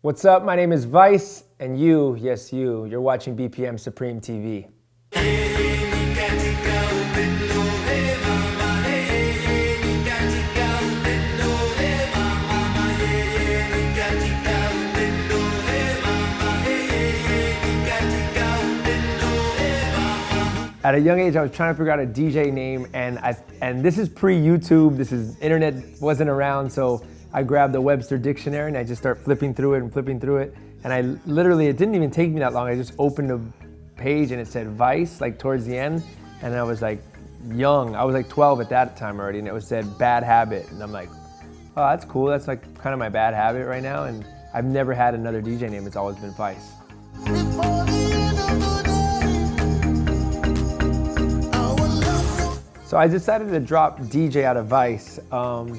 What's up? My name is Vice, and you, yes you're watching BPM Supreme TV. At a young age, I was trying to figure out a DJ name, and this is pre-YouTube. This is internet wasn't around, so I grabbed the Webster dictionary and I just start flipping through it. And I literally, it didn't even take me that long. I just opened a page and it said Vice, like towards the end. And I was like young, I was like 12 at that time already, and it was said Bad Habit. And I'm like, oh, that's cool. That's like kind of my bad habit right now. And I've never had another DJ name. It's always been Vice. So I decided to drop DJ out of Vice,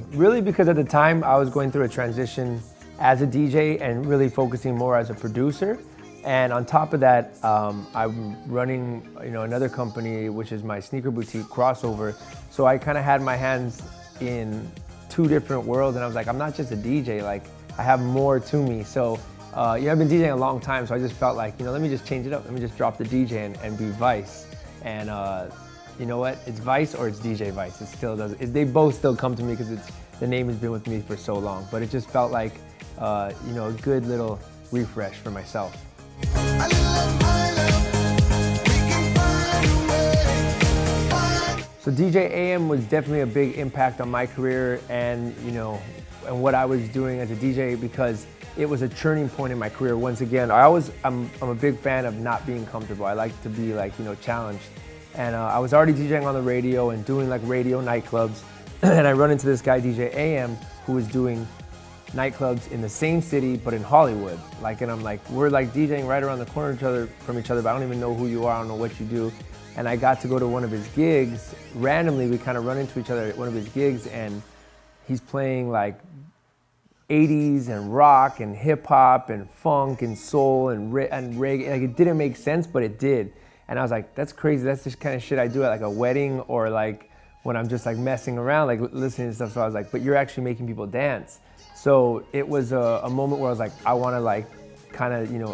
really because at the time I was going through a transition as a DJ and really focusing more as a producer. And on top of that, I'm running another company, which is my sneaker boutique, Crossover. So I kind of had my hands in two different worlds, and I was like, I'm not just a DJ, like I have more to me. So I've been DJing a long time, so I just felt like, let me just change it up. Let me just drop the DJ and be Vice. And you know what? It's Vice or it's DJ Vice. It still does. They both still come to me because the name has been with me for so long. But it just felt like, a good little refresh for myself. So DJ AM was definitely a big impact on my career and what I was doing as a DJ, because it was a turning point in my career. Once again, I'm a big fan of not being comfortable. I like to be challenged. And I was already DJing on the radio and doing like radio nightclubs. And I run into this guy, DJ AM, who was doing nightclubs in the same city, but in Hollywood. And I'm like, we're like DJing right around the corner from each other, but I don't even know who you are, I don't know what you do. And I got to go to one of his gigs. Randomly, we kind of run into each other at one of his gigs, and he's playing like 80s and rock and hip hop and funk and soul and reggae. Like, it didn't make sense, but it did. And I was like, that's crazy. That's just kind of shit I do at like a wedding or like when I'm just like messing around, like listening to stuff. So I was like, but you're actually making people dance. So it was a moment where I was like, I want to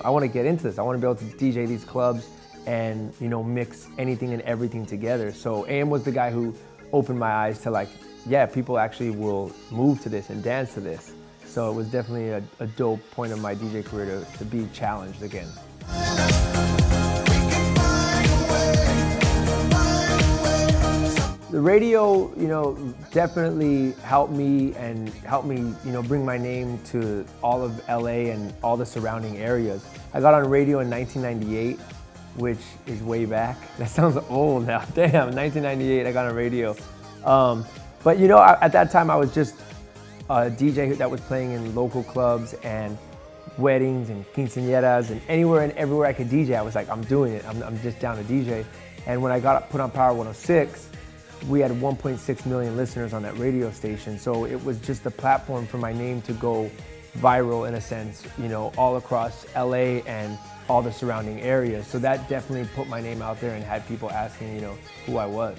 I want to get into this. I want to be able to DJ these clubs and, mix anything and everything together. So AM was the guy who opened my eyes to people actually will move to this and dance to this. So it was definitely a dope point of my DJ career to be challenged again. The radio, definitely helped me bring my name to all of LA and all the surrounding areas. I got on radio in 1998, which is way back. That sounds old now. Damn, 1998, I got on radio. But at that time I was just a DJ that was playing in local clubs and weddings and quinceañeras and anywhere and everywhere I could DJ. I was like, I'm doing it. I'm just down to DJ. And when I got put on Power 106, we had 1.6 million listeners on that radio station. So it was just a platform for my name to go viral in a sense, all across LA and all the surrounding areas. So that definitely put my name out there and had people asking, who I was.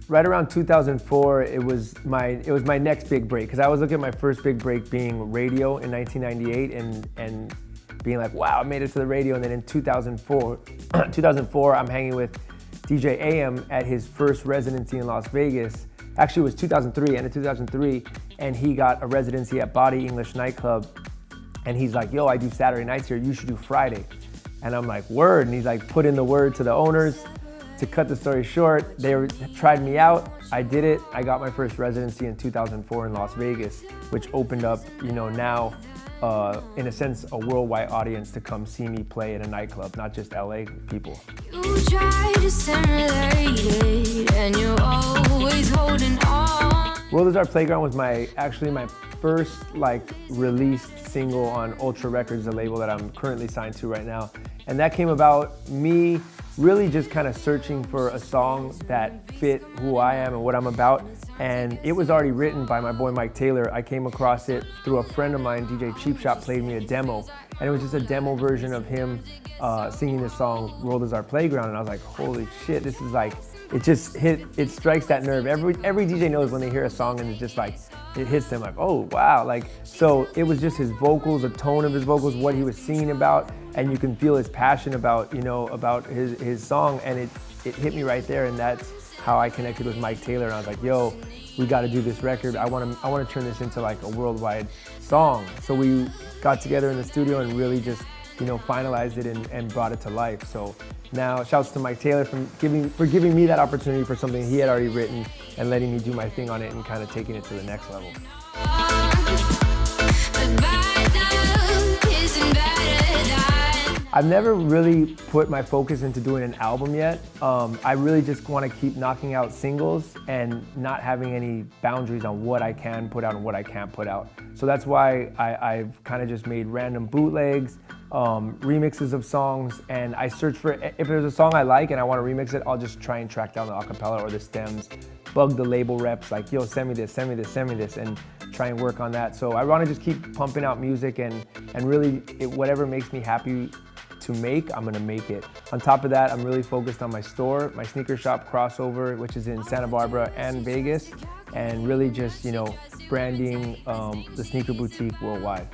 Right around 2004, it was my next big break, because I was looking at my first big break being radio in 1998 and being like, wow, I made it to the radio. And then in 2004, I'm hanging with DJ AM at his first residency in Las Vegas. Actually, it was 2003, end of 2003, and he got a residency at Body English nightclub. And he's like, yo, I do Saturday nights here, you should do Friday. And I'm like, word. And he's like, put in the word to the owners. To cut the story short, they tried me out. I did it. I got my first residency in 2004 in Las Vegas, which opened up, now, in a sense, a worldwide audience to come see me play at a nightclub, not just LA people. You try to simulate it, and you're always holding on. World Is Our Playground was actually my first released single on Ultra Records, the label that I'm currently signed to right now. And that came about me really just kind of searching for a song that fit who I am and what I'm about. And it was already written by my boy Mike Taylor. I came across it through a friend of mine, DJ Cheap Shot, played me a demo. And it was just a demo version of him singing the song World Is Our Playground. And I was like, holy shit, this is it strikes that nerve. Every DJ knows when they hear a song and it's just like, it hits them like, oh wow, like, so it was just his vocals, the tone of his vocals, what he was singing about, and you can feel his passion about, you know, about his song, and it hit me right there, and that's how I connected with Mike Taylor, and I was like, yo, we got to do this record. I want to turn this into like a worldwide song. So we got together in the studio and really just, you know, finalized it and brought it to life. So now, shouts to Mike Taylor for giving me that opportunity for something he had already written and letting me do my thing on it and kind of taking it to the next level. I've never really put my focus into doing an album yet. I really just want to keep knocking out singles and not having any boundaries on what I can put out and what I can't put out. So that's why I've kind of just made random bootlegs, remixes of songs, and I search for, if there's a song I like and I want to remix it, I'll just try and track down the acapella or the stems, bug the label reps like, yo, send me this, send me this, send me this, and try and work on that. So I want to just keep pumping out music and really, whatever makes me happy to make, I'm gonna make it. On top of that, I'm really focused on my store, my sneaker shop Crossover, which is in Santa Barbara and Vegas, and really just, you know, branding the sneaker boutique worldwide.